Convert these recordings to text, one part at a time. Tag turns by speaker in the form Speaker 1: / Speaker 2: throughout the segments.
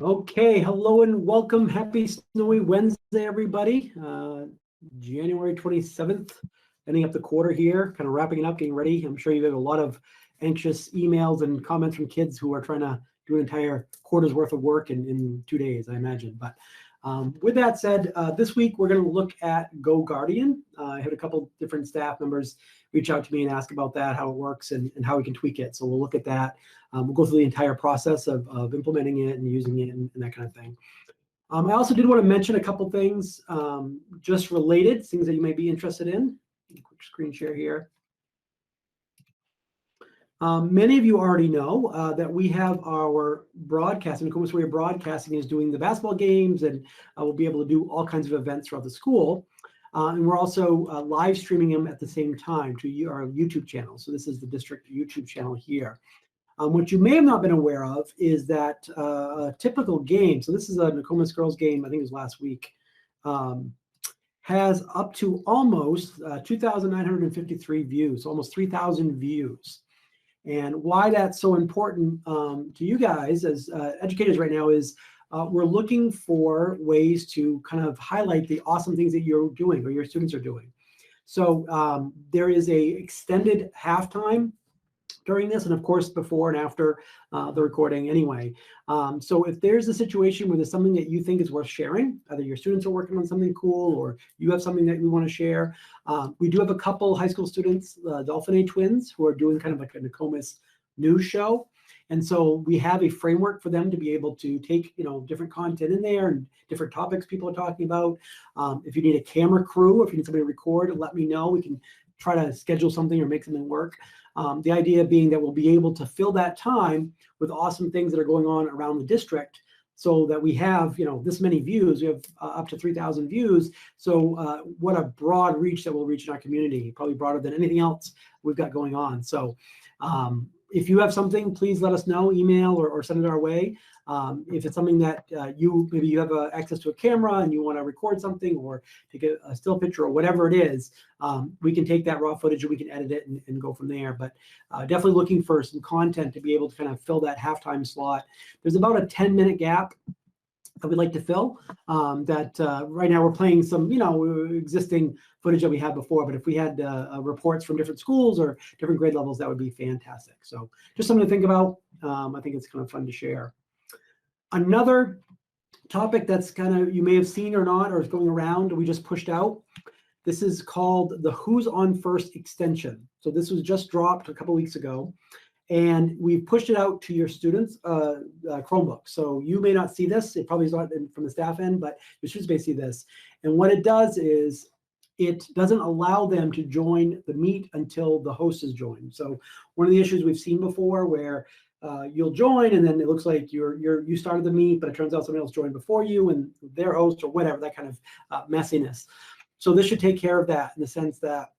Speaker 1: Okay, hello and welcome. Happy Snowy Wednesday, everybody. January 27th, ending up the quarter here, kind of wrapping it up, getting ready. I'm sure you have a lot of anxious emails and comments from kids who are trying to do an entire quarter's worth of work in 2 days, I imagine. But with that said, this week we're going to look at GoGuardian. I had a couple different staff members reach out to me and ask about that, how it works and how we can tweak it. So we'll look at that. We'll go through the entire process of implementing it and using it and that kind of thing. I also did want to mention a couple things just related, things that you may be interested in. Quick screen share here. Many of you already know that we have our broadcasting. Nokomis Way of Broadcasting is doing the basketball games, and we'll be able to do all kinds of events throughout the school. And we're also live streaming them at the same time to our YouTube channel. So this is the district YouTube channel here. What you may have not been aware of is that a typical game, so this is a Nokomis girls game, I think it was last week, has up to almost 2,953 views, almost 3,000 views. And why that's so important to you guys as educators right now is we're looking for ways to kind of highlight the awesome things that you're doing or your students are doing. So there is a extended halftime during this, and of course before and after the recording anyway. So if there's a situation where there's something that you think is worth sharing, either your students are working on something cool or you have something that you want to share, we do have a couple high school students, Dolphin twins, who are doing kind of like a Nokomis news show. And so we have a framework for them to be able to take, different content in there and different topics people are talking about. If you need a camera crew, if you need somebody to record, let me know. We can try to schedule something or make something work. The idea being that we'll be able to fill that time with awesome things that are going on around the district so that we have, this many views. We have up to 3,000 views. So what a broad reach that we'll reach in our community, probably broader than anything else we've got going on. So if you have something, please let us know, email or send it our way. If it's something that maybe you have access to a camera and you want to record something or take a still picture or whatever it is, we can take that raw footage and we can edit it and go from there. But definitely looking for some content to be able to kind of fill that halftime slot. There's about a 10-minute gap that we'd like to fill. Right now we're playing some, existing footage that we had before, but if we had reports from different schools or different grade levels, that would be fantastic. So just something to think about. I think it's kind of fun to share. Another topic that's kind of, you may have seen or not, or is going around, we just pushed out. This is called the Who's On First extension. So this was just dropped a couple weeks ago. And we've pushed it out to your students' Chromebook. So you may not see this. It probably is not from the staff end, but your students may see this. And what it does is it doesn't allow them to join the meet until the host is joined. So one of the issues we've seen before where you'll join and then it looks like you started the meet, but it turns out somebody else joined before you and their host or whatever, that kind of messiness. So this should take care of that in the sense that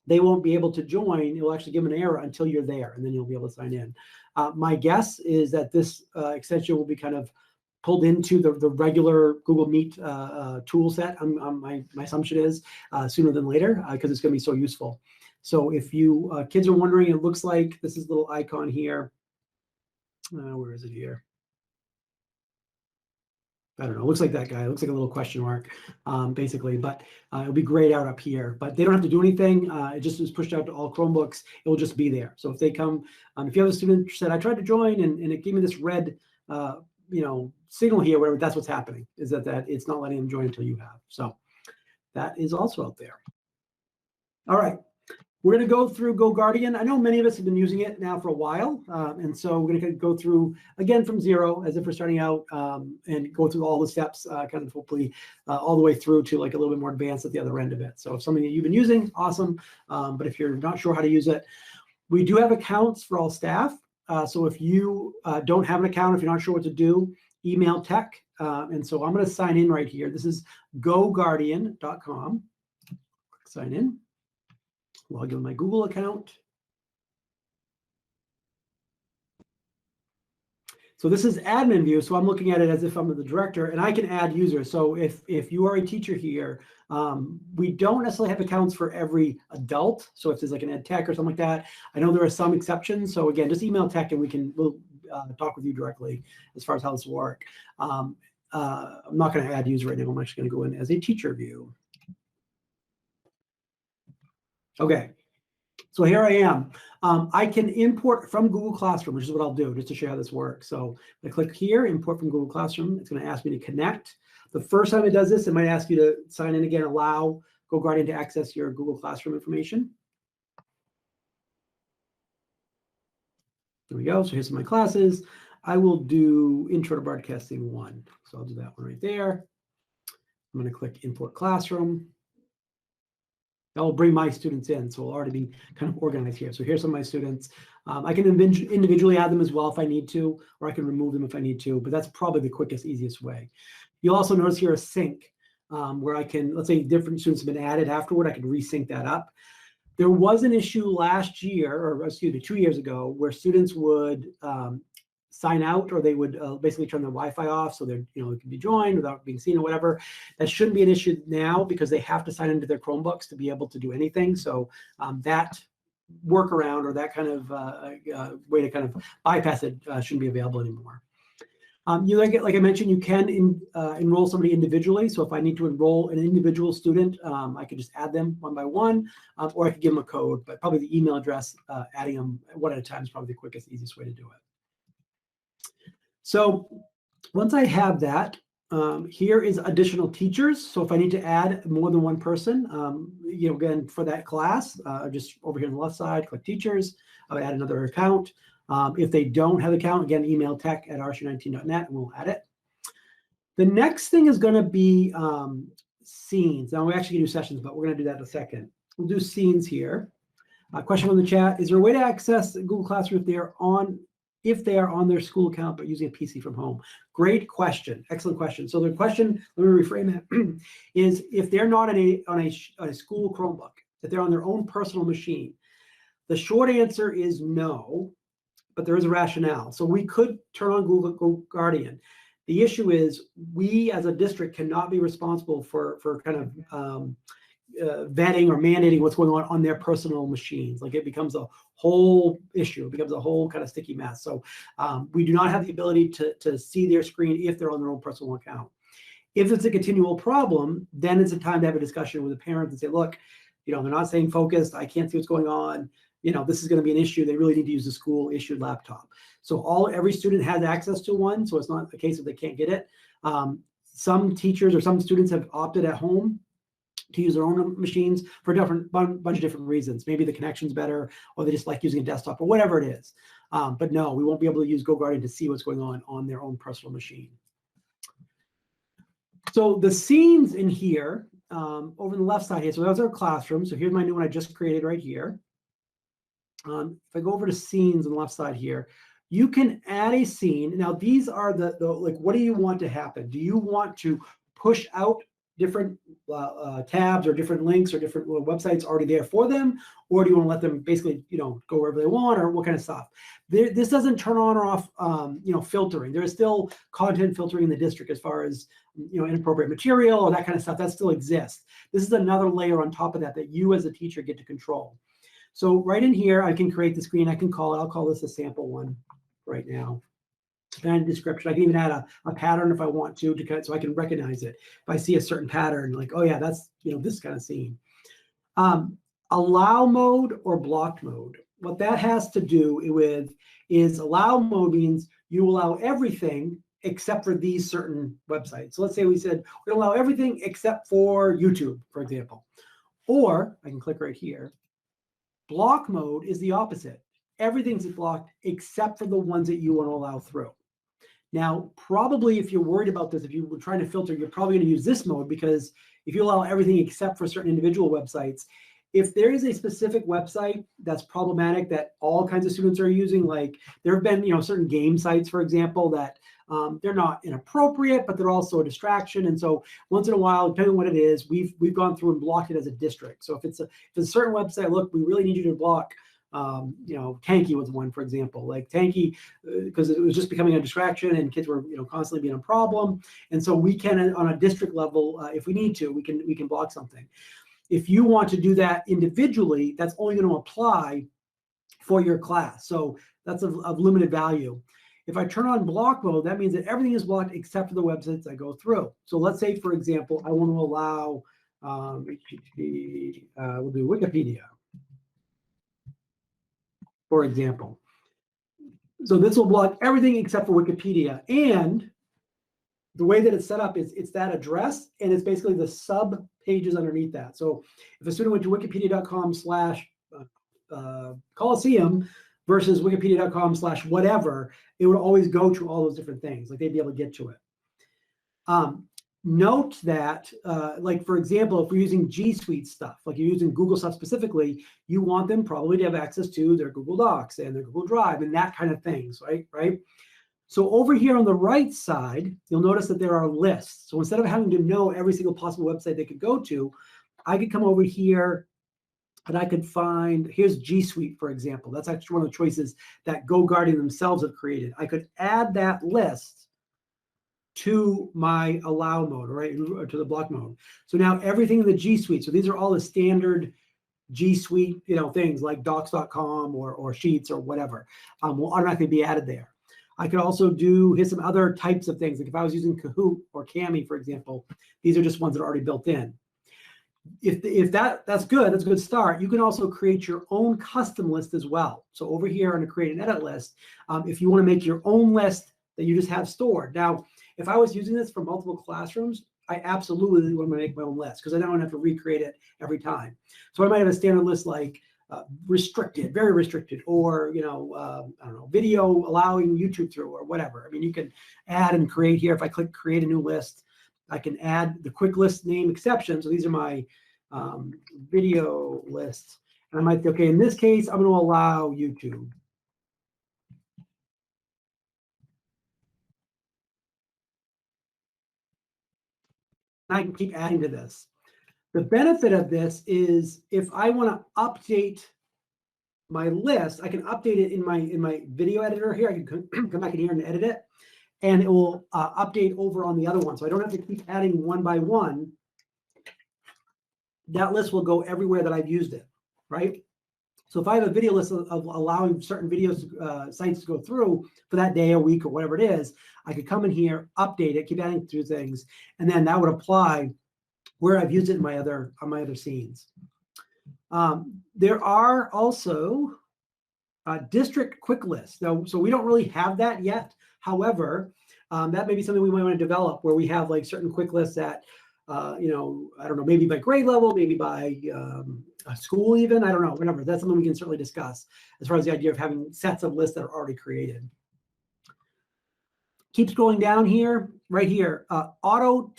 Speaker 1: they won't be able to join. It will actually give them an error until you're there, and then you'll be able to sign in. My guess is that this extension will be kind of pulled into the regular Google Meet tool set. My assumption is sooner than later because it's going to be so useful. So if you kids are wondering, it looks like this is a little icon here. Where is it here? I don't know, it looks like that guy. It looks like a little question mark, basically, but it'll be grayed out up here. But they don't have to do anything. It just is pushed out to all Chromebooks. It will just be there. So if they come, if you have a student who said, I tried to join and it gave me this red, signal here, whatever, that's what's happening, is that it's not letting them join until you have. So that is also out there. All right. We're going to go through GoGuardian. I know many of us have been using it now for a while, and so we're going to go through, again, from zero, as if we're starting out, and go through all the steps, kind of hopefully all the way through to like a little bit more advanced at the other end of it. So if something that you've been using, awesome, but if you're not sure how to use it, we do have accounts for all staff. So if you don't have an account, if you're not sure what to do, email tech. And so I'm going to sign in right here. This is GoGuardian.com. Sign in. Log in my Google account. So this is admin view. So I'm looking at it as if I'm the director and I can add users. So if you are a teacher here, we don't necessarily have accounts for every adult. So if there's like an ed tech or something like that, I know there are some exceptions. So again, just email tech and we'll talk with you directly as far as how this will work. I'm not going to add user right now. I'm actually going to go in as a teacher view. Okay, so here I am. I can import from Google Classroom, which is what I'll do just to show you how this works. So I click here, import from Google Classroom. It's going to ask me to connect. The first time it does this, it might ask you to sign in again, allow GoGuardian to access your Google Classroom information. There we go. So here's my classes. I will do Intro to Broadcasting 1. So I'll do that one right there. I'm going to click Import Classroom. That will bring my students in. So we'll already be kind of organized here. So here's some of my students. I can individually add them as well if I need to, or I can remove them if I need to, but that's probably the quickest, easiest way. You'll also notice here a sync where I can, let's say different students have been added afterward, I can resync that up. There was an issue last year, or excuse me, 2 years ago, where students would sign out, or they would basically turn their Wi-Fi off, so they're, it can be joined without being seen or whatever. That shouldn't be an issue now because they have to sign into their Chromebooks to be able to do anything. So that workaround, or that kind of way to kind of bypass it shouldn't be available anymore. Like I mentioned, you can enroll somebody individually. So if I need to enroll an individual student, I could just add them one by one, or I could give them a code, but probably the email address, adding them one at a time is probably the quickest, easiest way to do it. So once I have that, here is additional teachers. So if I need to add more than one person, again, for that class, just over here on the left side, click teachers, I would add another account. If they don't have an account, again, email tech@rsu19.net and we'll add it. The next thing is going to be scenes. Now, we actually can do sessions, but we're going to do that in a second. We'll do scenes here. Question from the chat: is there a way to access Google Classroom if they are on their school account but using a PC from home? Great question. Excellent question. So the question, let me reframe it, is if they're not on a school Chromebook, if they're on their own personal machine, the short answer is no. But there is a rationale. So we could turn on Google GoGuardian. The issue is we as a district cannot be responsible for kind of vetting or mandating what's going on their personal machines. Like, it becomes a whole issue. It becomes a whole kind of sticky mess. So we do not have the ability to see their screen if they're on their own personal account. If it's a continual problem, then it's a time to have a discussion with the parents and say, look, they're not staying focused. I can't see what's going on. This is going to be an issue. They really need to use the school issued laptop. So every student has access to one. So it's not a case of they can't get it. Some teachers or some students have opted at home to use their own machines for a bunch of different reasons. Maybe the connection's better, or they just like using a desktop, or whatever it is. But no, we won't be able to use GoGuardian to see what's going on their own personal machine. So the scenes in here, over on the left side here, so that's our classroom. So here's my new one I just created right here. If I go over to scenes on the left side here, you can add a scene. Now, these are the like, what do you want to happen? Do you want to push out different tabs or different links or different websites already there for them? Or do you want to let them basically, go wherever they want, or what kind of stuff? This doesn't turn on or off, filtering. There is still content filtering in the district as far as, inappropriate material or that kind of stuff. That still exists. This is another layer on top of that you as a teacher get to control. So right in here, I can create the screen. I'll call this a sample one right now. And description. I can even add a pattern if I want to so I can recognize it. If I see a certain pattern, like, oh yeah, that's, this kind of scene. Allow mode or blocked mode. What that has to do with is allow mode means you allow everything except for these certain websites. So let's say we said we allow everything except for YouTube, for example. Or I can click right here. Block mode is the opposite. Everything's blocked except for the ones that you want to allow through. Now, probably if you're worried about this, if you were trying to filter, you're probably going to use this mode, because if you allow everything except for certain individual websites, if there is a specific website that's problematic that all kinds of students are using, like there have been, certain game sites, for example, that they're not inappropriate, but they're also a distraction. And so once in a while, depending on what it is, we've gone through and blocked it as a district. So if it's a certain website, look, we really need you to block, Tanky was one, for example, like Tanky, because it was just becoming a distraction and kids were, constantly being a problem. And so we can, on a district level, if we need to, we can block something. If you want to do that individually, that's only going to apply for your class. So that's of limited value. If I turn on block mode, that means that everything is blocked except for the websites I go through. So let's say, for example, I want to allow we'll do Wikipedia, for example. So this will block everything except for Wikipedia. And the way that it's set up is it's that address, and it's basically the sub pages underneath that. So if a student went to wikipedia.com/Coliseum versus wikipedia.com/whatever, it would always go to all those different things. Like they'd be able to get to it. Note that, like, for example, if we're using G Suite stuff, like you're using Google stuff specifically, you want them probably to have access to their Google Docs and their Google Drive and that kind of things, right? So over here on the right side, you'll notice that there are lists. So instead of having to know every single possible website they could go to, I could come over here and I could find, here's G Suite, for example. That's actually one of the choices that GoGuardian themselves have created. I could add that list to my allow mode, right, or to the block mode. So now everything in the G Suite, so these are all the standard G Suite, things like docs.com or Sheets or whatever, will automatically be added there. I could also do, here's some other types of things. Like if I was using Kahoot or Kami, for example, these are just ones that are already built in. If that's good, that's a good start. You can also create your own custom list as well. So over here on the create and edit list, if you want to make your own list that you just have stored. Now, if I was using this for multiple classrooms, I absolutely want to make my own list because I don't have to recreate it every time. So I might have a standard list like restricted, very restricted, or I don't know, video allowing YouTube through or whatever. I mean, you can add and create here. If I click create a new list, I can add the quick list name exception. So these are my video lists, and I might say, okay, in this case, I'm going to allow YouTube. I can keep adding to this. The benefit of this is if I want to update my list, I can update it in my video editor here. I can come back in here and edit it, and it will update over on the other one. So I don't have to keep adding one by one. That list will go everywhere that I've used it, right? So if I have a video list of allowing certain videos sites to go through for that day or week or whatever it is, I could come in here, update it, keep adding through things, and then that would apply where I've used it in my other scenes. There are also district quick lists. Now, so we don't really have that yet. However, that may be something we might want to develop where we have like certain quick lists that, I don't know, maybe by grade level, maybe by school even, I don't know, whatever. That's something we can certainly discuss as far as the idea of having sets of lists that are already created. Keep scrolling down here, right here, auto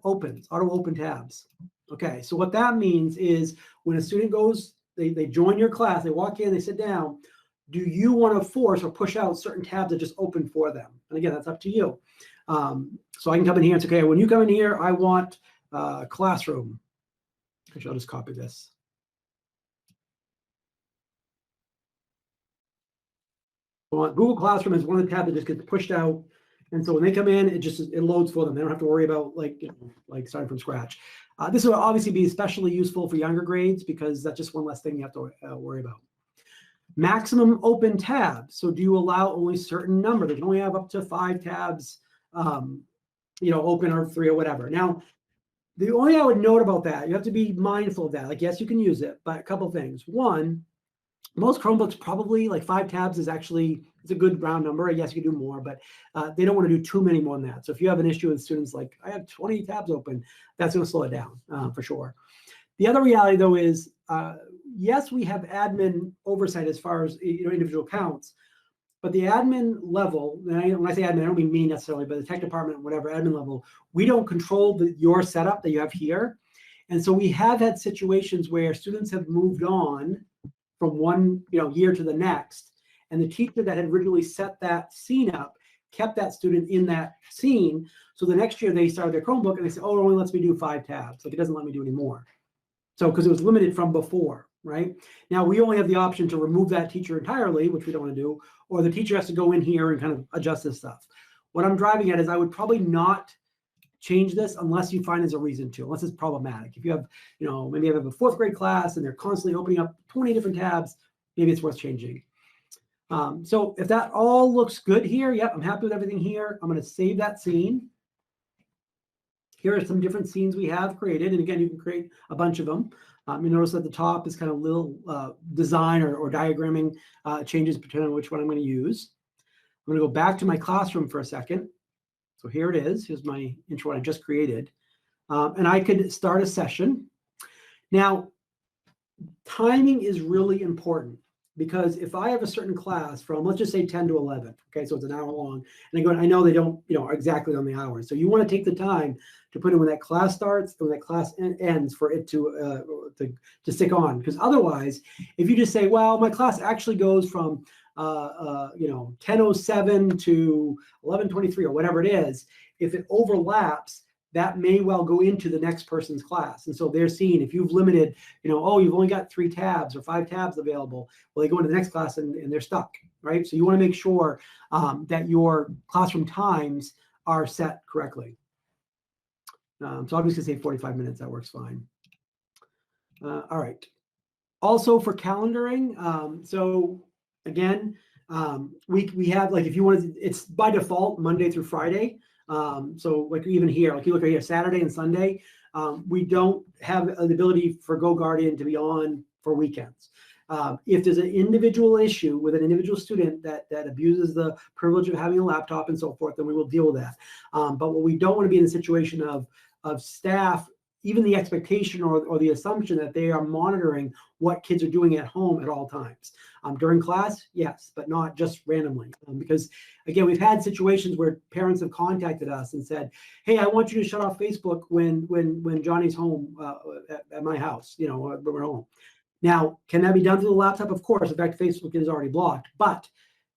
Speaker 1: open tabs. Okay, so what that means is when a student goes, they join your class, they walk in, they sit down, do you want to force or push out certain tabs that just open for them? And again, that's up to you. So I can come in here and say, okay, when you come in here, I want classroom. Actually, I'll just copy this. I want Google Classroom is one of the tabs that just gets pushed out. And so when they come in, it loads for them. They don't have to worry about like starting from scratch. This will obviously be especially useful for younger grades because that's just one less thing you have to worry about. Maximum open tabs. So do you allow only certain number? They can only have up to 5 tabs, open, or 3 or whatever. Now, the only thing I would note about that, you have to be mindful of that. Like, yes, you can use it, but a couple things. One, most Chromebooks probably like 5 tabs is actually, it's a good round number. Yes, you can do more, but they don't want to do too many more than that. So if you have an issue with students like, I have 20 tabs open, that's going to slow it down for sure. The other reality though is, yes, we have admin oversight as far as individual accounts, but the admin level, and when I say admin, I don't mean me necessarily, but the tech department, whatever admin level, we don't control your setup that you have here. And so we have had situations where students have moved on from one year to the next, and the teacher that had originally set that scene up kept that student in that scene. So the next year they started their Chromebook and they said, oh, it only lets me do 5 tabs. Like it doesn't let me do any more. So because it was limited from before, right? Now we only have the option to remove that teacher entirely, which we don't want to do, or the teacher has to go in here and kind of adjust this stuff. What I'm driving at is I would probably not change this unless you find there's a reason to, unless it's problematic. If you have, maybe you have a 4th grade class and they're constantly opening up 20 different tabs, maybe it's worth changing. So if that all looks good here, yep, I'm happy with everything here. I'm going to save that scene. Here are some different scenes we have created. And again, you can create a bunch of them. You notice at the top is kind of little design or diagramming changes depending on which one I'm going to use. I'm going to go back to my classroom for a second. So here it is. Here's my intro I just created. And I could start a session. Now, timing is really important because if I have a certain class from, let's just say 10 to 11, okay, so it's an hour long, and I know they don't, exactly on the hour. So you want to take the time to put in when that class starts and when that class ends for it to stick on. Because otherwise, if you just say, well, my class actually goes from 10:07 to 11:23 or whatever it is, if it overlaps, that may well go into the next person's class. And so they're seeing, if you've limited, oh, you've only got 3 tabs or 5 tabs available, well, they go into the next class and they're stuck, right? So you want to make sure that your classroom times are set correctly. So I'm just going to say 45 minutes. That works fine. All right. Also for calendaring, so again, we have, like, if you want to, it's by default Monday through Friday. So like even here, like you look right here, Saturday and Sunday, we don't have the ability for GoGuardian to be on for weekends. If there's an individual issue with an individual student that abuses the privilege of having a laptop and so forth, then we will deal with that. But what we don't want to be in a situation of staff, even the expectation or the assumption that they are monitoring what kids are doing at home at all times. During class, yes, but not just randomly. Because again, we've had situations where parents have contacted us and said, hey, I want you to shut off Facebook when Johnny's home at my house, when we're home. Now, can that be done through the laptop? Of course. In fact, Facebook is already blocked. But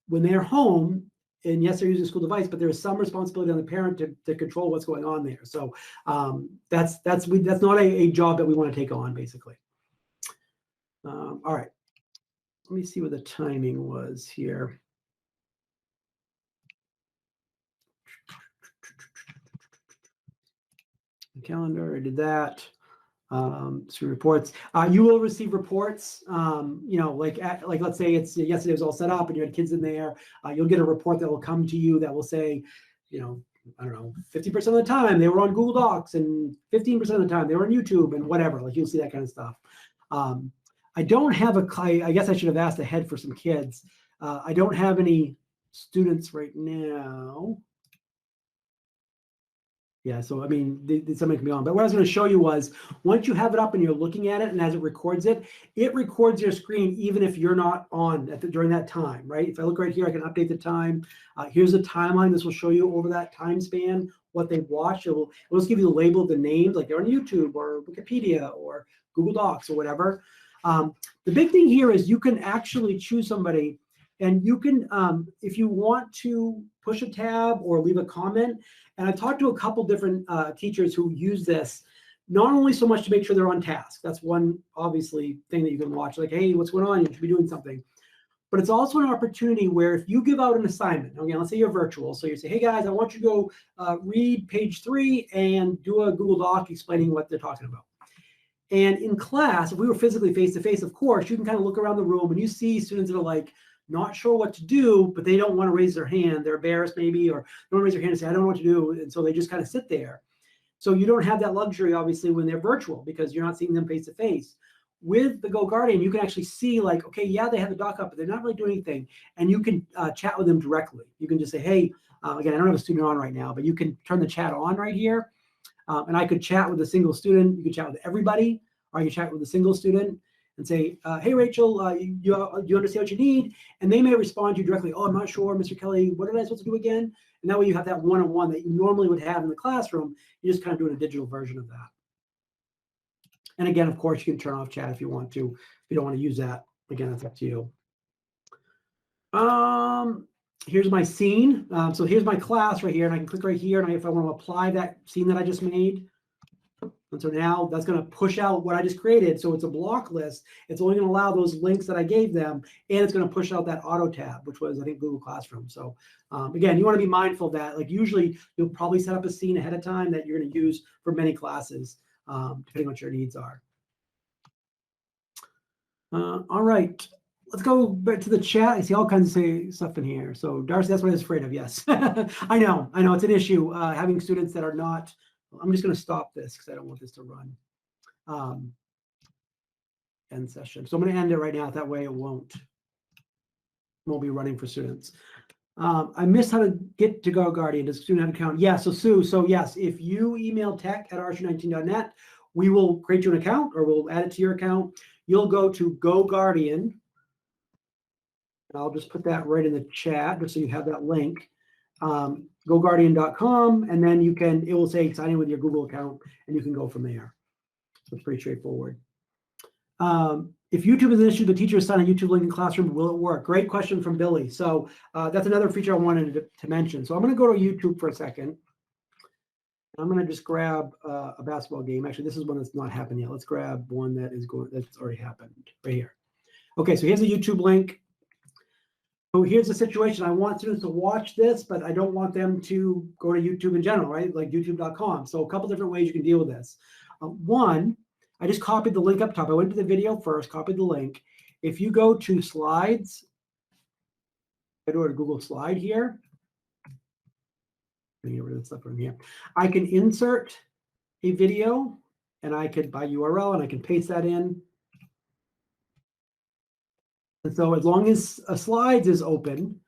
Speaker 1: when they're home, and yes, they're using a school device, but there's some responsibility on the parent to control what's going on there. So that's not a job that we want to take on, basically. All right. Let me see what the timing was here. The calendar, I did that. So reports. You will receive reports. Like let's say it's yesterday was all set up and you had kids in there. You'll get a report that will come to you that will say, I don't know, 50% of the time they were on Google Docs and 15% of the time they were on YouTube and whatever. Like you'll see that kind of stuff. I don't have I guess I should have asked ahead for some kids. I don't have any students right now. Yeah, so I mean, somebody can be on. But what I was going to show you was, once you have it up and you're looking at it, and as it records your screen even if you're not on during that time, right? If I look right here, I can update the time. Here's a timeline. This will show you over that time span what they've watched. It will just give you the label of the names, like they're on YouTube or Wikipedia or Google Docs or whatever. The big thing here is you can actually choose somebody, and you can, if you want to push a tab or leave a comment. And I've talked to a couple different teachers who use this, not only so much to make sure they're on task. That's one, obviously, thing that you can watch. Like, hey, what's going on? You should be doing something. But it's also an opportunity where if you give out an assignment, again, let's say you're virtual. So you say, hey, guys, I want you to go read page 3 and do a Google Doc explaining what they're talking about. And in class, if we were physically face-to-face, of course, you can kind of look around the room and you see students that are like, not sure what to do, but they don't want to raise their hand. They're embarrassed maybe, or don't raise their hand and say, I don't know what to do. And so they just kind of sit there. So you don't have that luxury, obviously, when they're virtual because you're not seeing them face to face. With the GoGuardian, you can actually see like, okay, yeah, they have the doc up, but they're not really doing anything. And you can chat with them directly. You can just say, hey, again, I don't have a student on right now, but you can turn the chat on right here. And I could chat with a single student. You could chat with everybody, or you can chat with a single student and say, hey, Rachel, you understand what you need? And they may respond to you directly, oh, I'm not sure, Mr. Kelly, what am I supposed to do again? And that way you have that one-on-one that you normally would have in the classroom. You're just kind of doing a digital version of that. And again, of course, you can turn off chat if you want to. If you don't want to use that, again, that's up to you. Here's my scene. So here's my class right here, and I can click right here, and if I want to apply that scene that I just made, and so now that's going to push out what I just created. So it's a block list. It's only going to allow those links that I gave them, and it's going to push out that auto tab, which was, I think, Google Classroom. So again, you want to be mindful of that. Like usually you'll probably set up a scene ahead of time that you're going to use for many classes, depending on what your needs are. All right. let's go back to the chat. I see all kinds of stuff in here. So Darcy, that's what I was afraid of. Yes, I know it's an issue having students that are not. I'm just going to stop this because I don't want this to run. End session. So I'm going to end it right now. That way it won't be running for students. I missed how to get to GoGuardian. Does student have an account? Yeah. So Sue. So yes, if you email tech@rshu19.net, we will create you an account or we'll add it to your account. You'll go to GoGuardian. I'll just put that right in the chat just so you have that link. GoGuardian.com, and then it will say sign in with your Google account, and you can go from there. So it's pretty straightforward. If YouTube is an issue, the teacher is signing a YouTube link in classroom, will it work? Great question from Billy. So that's another feature I wanted to mention. So I'm going to go to YouTube for a second. I'm going to just grab a basketball game. Actually, this is one that's not happened yet. Let's grab one that's already happened right here. Okay, so here's a YouTube link. So here's the situation. I want students to watch this, but I don't want them to go to YouTube in general, right? Like youtube.com. So a couple different ways you can deal with this. One, I just copied the link up top. I went to the video first, copied the link. If you go to slides, I go to Google Slide here. Let me get rid of the stuff from here. I can insert a video, and I could by URL, and I can paste that in. And so as long as Slides is open,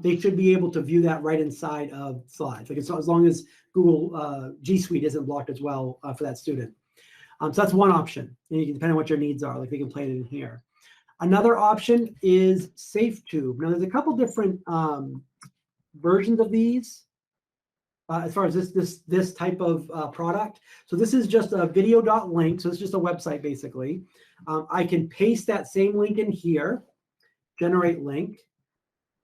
Speaker 1: they should be able to view that right inside of Slides. Like as long as Google G Suite isn't blocked as well for that student. So that's one option. And you can, depending on what your needs are, like they can play it in here. Another option is SafeTube. Now there's a couple different versions of these as far as this type of product. So this is just a video.link. So it's just a website basically. I can paste that same link in here, generate link,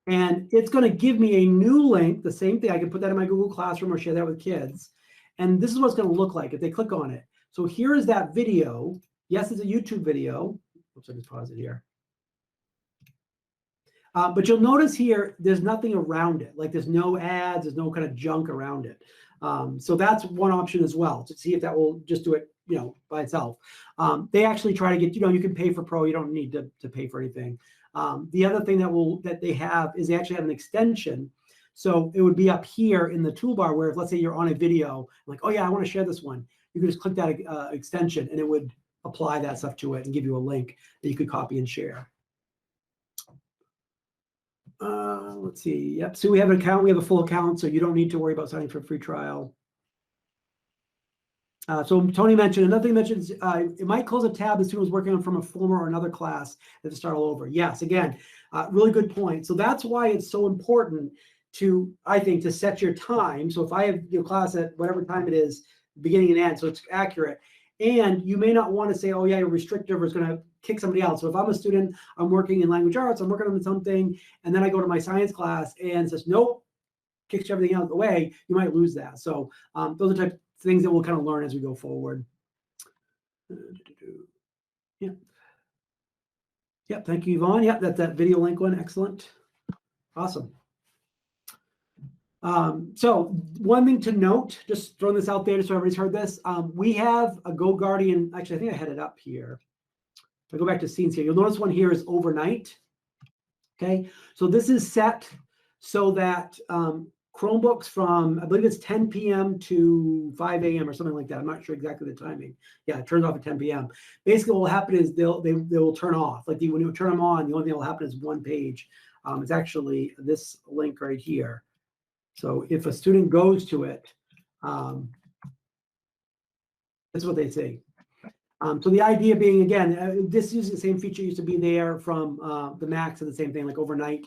Speaker 1: and it's going to give me a new link, the same thing. I can put that in my Google Classroom or share that with kids. And this is what it's going to look like if they click on it. So here is that video. Yes, it's a YouTube video. Oops, I just paused it here. But you'll notice here, there's nothing around it. Like there's no ads, there's no kind of junk around it. So that's one option as well, to see if that will just do it, by itself. They actually try to get, you can pay for Pro. You don't need to pay for anything. The other thing that they have is they actually have an extension. So it would be up here in the toolbar where if, let's say you're on a video, like, oh yeah, I want to share this one. You can just click that extension and it would apply that stuff to it and give you a link that you could copy and share. Let's see. Yep. So we have an account. We have a full account, so you don't need to worry about signing for a free trial. So Tony mentioned, another thing he mentioned is it might close a tab the student was working on from a former or another class to start all over. Yes, again, really good point. So that's why it's so important to, I think, to set your time. So if I have your class at whatever time it is, beginning and end, so it's accurate. And you may not want to say, oh yeah, you're restrictive or it's going to kick somebody out. So if I'm a student, I'm working in language arts, I'm working on something, and then I go to my science class and says, nope, kicks everything out of the way, you might lose that. So those are the type of things that we'll kind of learn as we go forward. Yeah. Yep, thank you, Yvonne. Yep, that's that video link one. Excellent. Awesome. So one thing to note, just throwing this out there just so everybody's heard this, we have a GoGuardian. Actually, I think I had it up here. If I go back to scenes here, you'll notice one here is overnight. Okay, so this is set so that Chromebooks from, I believe it's 10 p.m. to 5 a.m. or something like that. I'm not sure exactly the timing. Yeah, it turns off at 10 p.m. Basically, what will happen is they will turn off. Like when you turn them on, the only thing that will happen is one page. It's actually this link right here. So if a student goes to it, that's what they see. So the idea being, again, this is the same feature used to be there from the Macs and the same thing, like overnight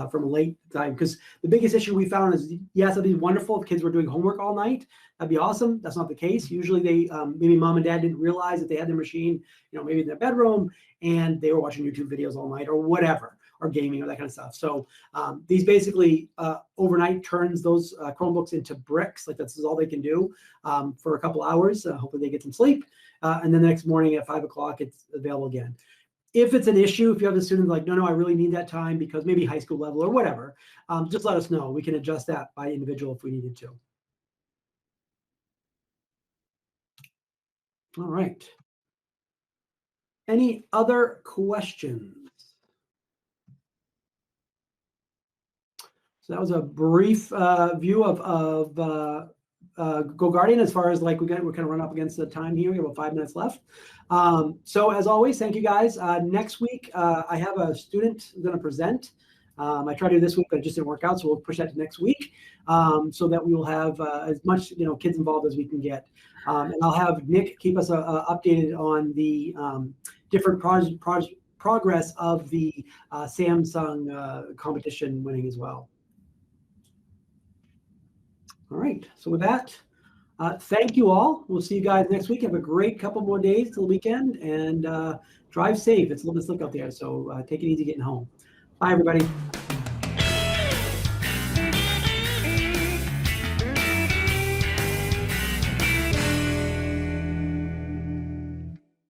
Speaker 1: from a late time. Because the biggest issue we found is, yes, it'd be wonderful if kids were doing homework all night. That'd be awesome. That's not the case. Usually they, maybe mom and dad didn't realize that they had their machine, maybe in their bedroom, and they were watching YouTube videos all night or whatever, or gaming or that kind of stuff. So these basically overnight turns those Chromebooks into bricks. Like that's all they can do for a couple hours. Hopefully they get some sleep. And then the next morning at 5 o'clock, it's available again. If it's an issue, if you have a student like, no, I really need that time because maybe high school level or whatever, just let us know. We can adjust that by individual if we needed to. All right. Any other questions? So that was a brief view of GoGuardian as far as like we're kind of run up against the time here. We have about 5 minutes left. So as always, thank you guys. Next week, I have a student going to present. I tried to do this week, but it just didn't work out. So we'll push that to next week so that we will have as much kids involved as we can get. And I'll have Nick keep us updated on the different progress of the Samsung competition winning as well. All right, so with that, thank you all. We'll see you guys next week. Have a great couple more days till the weekend, and drive safe. It's a little bit slick out there, so take it easy getting home. Bye, everybody.